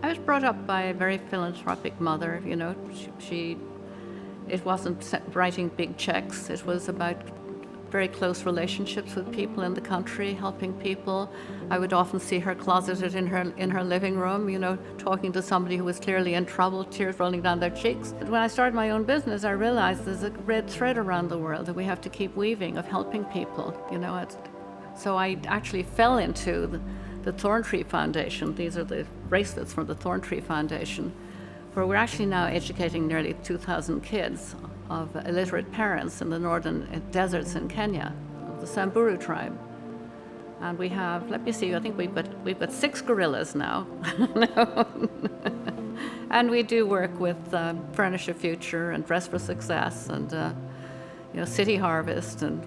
I was brought up by a very philanthropic mother. It wasn't writing big checks. It was about very close relationships with people in the country, helping people. I would often see her closeted in her living room, talking to somebody who was clearly in trouble, tears rolling down their cheeks. But when I started my own business, I realized there's a red thread around the world that we have to keep weaving of helping people. So I actually fell into the Thorntree Foundation. These are the bracelets from the Thorntree Foundation, where we're actually now educating nearly 2,000 kids of illiterate parents in the northern deserts in Kenya, of the Samburu tribe. And we have, let me see, I think we've got 6 gorillas now. And we do work with Furnish a Future and Dress for Success and City Harvest, and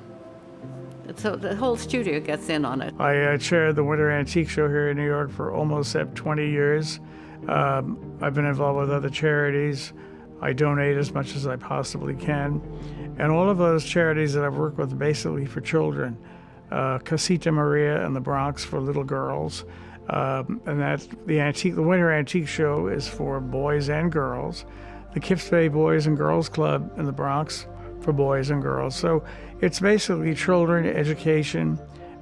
so the whole studio gets in on it. I chaired the Winter Antique Show here in New York for almost 20 years. I've been involved with other charities. I donate as much as I possibly can. And all of those charities that I've worked with are basically for children. Casita Maria in the Bronx for little girls. And the Winter Antique Show is for boys and girls. The Kips Bay Boys and Girls Club in the Bronx for boys and girls. So it's basically children, education,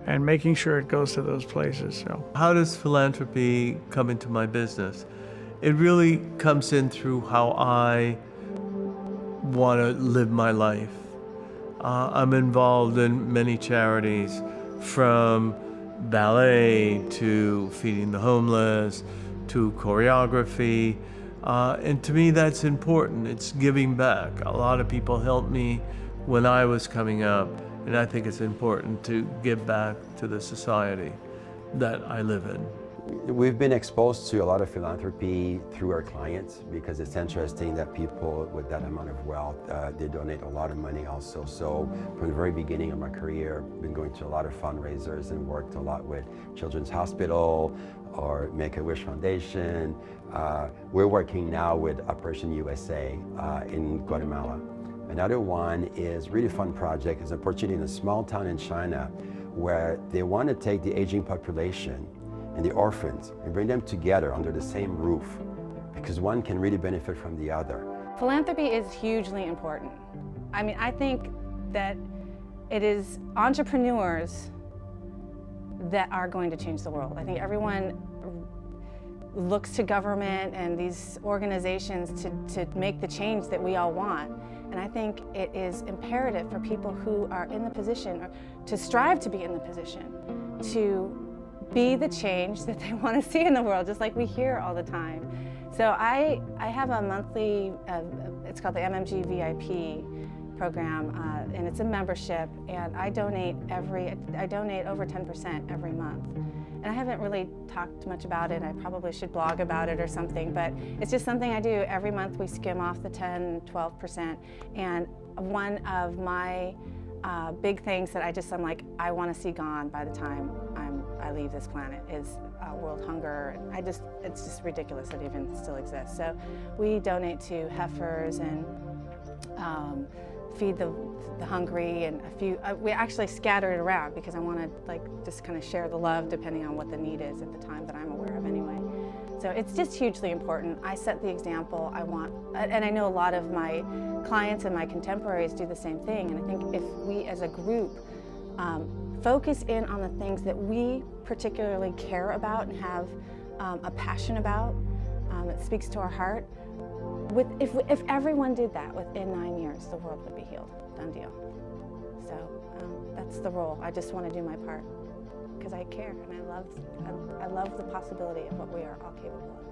and making sure it goes to those places. So, how does philanthropy come into my business? It really comes in through how I want to live my life. I'm involved in many charities, from ballet to feeding the homeless to choreography. And to me, that's important. It's giving back. A lot of people helped me when I was coming up, and I think it's important to give back to the society that I live in. We've been exposed to a lot of philanthropy through our clients, because it's interesting that people with that amount of wealth, they donate a lot of money also. So from the very beginning of my career, I've been going to a lot of fundraisers and worked a lot with Children's Hospital or Make-A-Wish Foundation. We're working now with Operation USA in Guatemala. Another one is really fun project. It's an opportunity in a small town in China where they want to take the aging population and the orphans and bring them together under the same roof, because one can really benefit from the other. Philanthropy is hugely important. I mean, I think that it is entrepreneurs that are going to change the world. I think everyone looks to government and these organizations to make the change that we all want. And I think it is imperative for people who are in the position, or to strive to be in the position, to be the change that they want to see in the world, just like we hear all the time. So I have a monthly, it's called the MMG VIP program, and it's a membership, and I donate over 10% every month. And I haven't really talked much about it. I probably should blog about it or something, but it's just something I do. Every month we skim off the 10, 12%. And one of my big things that I'm like, I want to see gone by the time I leave this planet is world hunger. It's just ridiculous that it even still exists. So we donate to heifers and feed the hungry, and a few, we actually scatter it around because I want to just kind of share the love depending on what the need is at the time that I'm aware of anyway. So it's just hugely important. I set the example. And I know a lot of my clients and my contemporaries do the same thing, and I think if we as a group focus in on the things that we particularly care about and have a passion about, that speaks to our heart, if everyone did that within 9 years, the world would be healed. Done deal. So that's the role. I just want to do my part because I care, and I love the possibility of what we are all capable of.